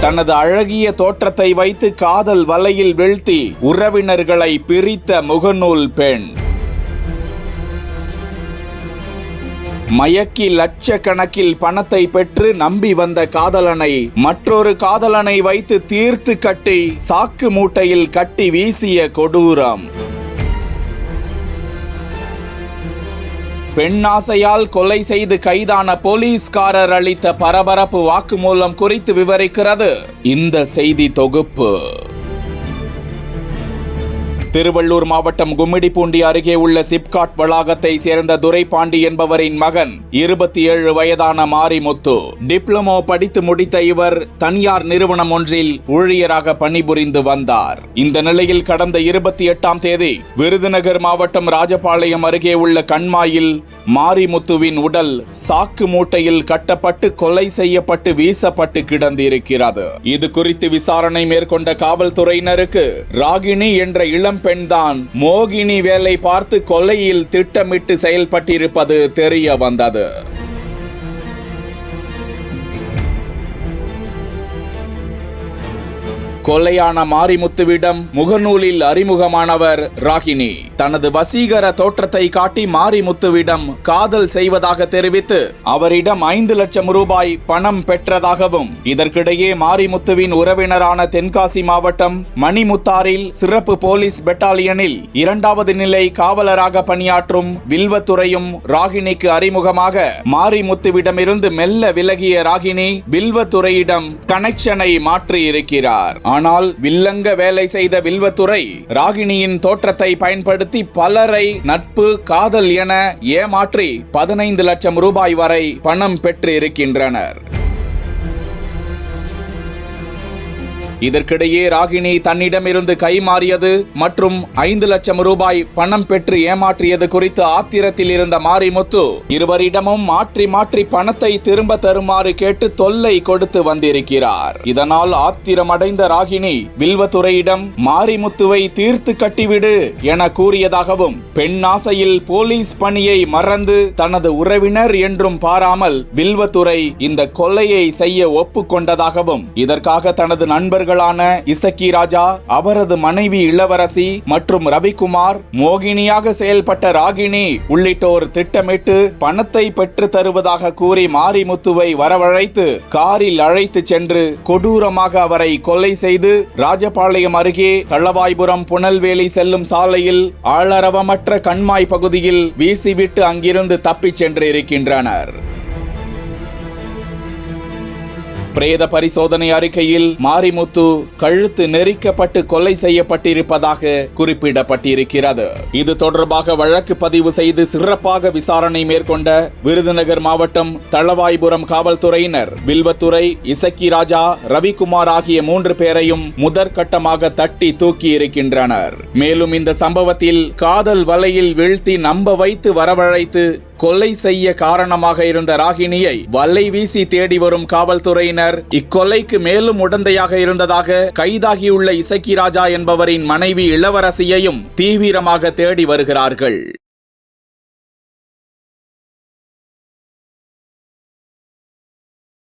தனது அழகிய தோற்றத்தை வைத்து காதல் வலையில் வீழ்த்தி உறவினர்களை பிரித்த முகநூல் பெண். மயக்கி லட்சக்கணக்கில் பணத்தை பெற்று நம்பி வந்த காதலனை மற்றொரு காதலனை வைத்து தீர்த்து கட்டி சாக்கு மூட்டையில் கட்டி வீசிய கொடூரம். பெண்ணாசையால் கொலை செய்து கைதான போலீஸ்காரர் அளித்த பரபரப்பு வாக்குமூலம் குறித்து விவரிக்கிறது இந்த செய்தி தொகுப்பு. திருவள்ளூர் மாவட்டம் கும்மிடிப்பூண்டி அருகே உள்ள சிப்காட் வளாகத்தை சேர்ந்த துரைபாண்டி என்பவரின் மகன் 27 வயதான மாரிமுத்து. டிப்ளமோ படித்து முடித்த இவர் தனியார் நிறுவனம் ஒன்றில் ஊழியராக பணிபுரிந்து வந்தார். இந்த நிலையில் கடந்த 28ஆம் தேதி விருதுநகர் மாவட்டம் ராஜபாளையம் அருகே உள்ள கண்மாயில் மாரிமுத்துவின் உடல் சாக்கு மூட்டையில் கட்டப்பட்டு கொலை செய்யப்பட்டு வீசப்பட்டு கிடந்திருக்கிறது. இது குறித்து விசாரணை மேற்கொண்ட காவல்துறையினருக்கு ராகினி என்ற இளம் பெண்தான் மோகினி வேலை பார்த்து கொலையில் திட்டமிட்டு செயல்பட்டிருப்பது தெரிய வந்தது. கொலையான மாரிமுத்துவிடம் முகநூலில் அறிமுகமானவர் ராகினி. தனது வசீகர தோற்றத்தை காட்டி மாரிமுத்துவிடம் காதல் செய்வதாக தெரிவித்து அவரிடம் 5 லட்சம் ரூபாய் பணம் பெற்றதாகவும், இதற்கிடையே மாரிமுத்துவின் உறவினரான தென்காசி மாவட்டம் மணிமுத்தாரில் சிறப்பு போலீஸ் பெட்டாலியனில் 2வது நிலை காவலராக பணியாற்றும் வில்வத்துறையும் ராகினிக்கு அறிமுகமாக மாரிமுத்துவிடமிருந்து மெல்ல விலகிய ராகினி வில்வத்துறையிடம் கனெக்ஷனை மாற்றி இருக்கிறார். ஆனால் வில்லங்க வேலை செய்த வில்வத்துறை ராகினியின் தோற்றத்தை பயன்படுத்தி பலரை நட்பு காதல் என ஏமாற்றி 15 லட்சம் ரூபாய் வரை பணம் பெற்று இருக்கின்றனர். இதற்கிடையே ராகினி தன்னிடமிருந்து கைமாறியது மற்றும் 5 லட்சம் ரூபாய் பணம் பெற்று ஏமாற்றியது குறித்து ஆத்திரத்தில் இருந்த மாரிமுத்து இருவரிடமும் மாற்றி மாற்றி பணத்தை திரும்ப தருமாறு கேட்டு தொல்லை கொடுத்து வந்திருக்கிறார். இதனால் ஆத்திரமடைந்த ராகினி வில்வத்துறையிடம் மாரிமுத்துவை தீர்த்து கட்டிவிடு என கூறியதாகவும், பெண்ணாசையில் போலீஸ் பணியை மறந்து தனது உறவினர் என்றும் பாராமல் வில்வத்துறை இந்த கொலையை செய்ய ஒப்புக்கொண்டதாகவும், இதற்காக தனது நண்பர்கள் இசக்கி ராஜா, அவரது மனைவி இளவரசி மற்றும் ரவிக்குமார், மோகினியாக செயல்பட்ட ராகினி உள்ளிட்டோர் திட்டமிட்டு பணத்தை பெற்று தருவதாக கூறி மாரிமுத்துவை வரவழைத்து காரில் அழைத்து சென்று கொடூரமாக அவரை கொலை செய்து ராஜபாளையம் அருகே தளவாய்புரம் புனல்வேலி செல்லும் சாலையில் ஆளரவமற்ற கண்மாய் பகுதியில் வீசிவிட்டு அங்கிருந்து தப்பிச் சென்று இருக்கின்றனர். பிரேத பரிசோதனை அறிக்கையில் மாரிமுத்து கழுத்து நெரிக்கப்பட்டு கொலை செய்யப்பட்டிருப்பதாக குறிப்பிடப்பட்டிருக்கிறது. இது தொடர்பாக வழக்கு பதிவு செய்து சிறப்பாக விசாரணை மேற்கொண்ட விருதுநகர் மாவட்டம் தளவாய்புரம் காவல்துறையினர் வில்வத்துறை, இசக்கி ராஜா, ரவிக்குமார் ஆகிய 3 பேரையும் முதற்கட்டமாக தட்டி தூக்கி இருக்கின்றனர். மேலும் இந்த சம்பவத்தில் காதல் வலையில் வீழ்த்தி நம்ப வைத்து வரவழைத்து கொலை செய்ய காரணமாக இருந்த ராகினியை வலை வீசி தேடி வரும் காவல்துறையினர் இக்கொலைக்கு மேலும் உடந்தையாக இருந்ததாக கைதாகியுள்ள இசக்கி ராஜா என்பவரின் மனைவி இளவரசியையும் தீவிரமாக தேடி வருகிறார்கள்.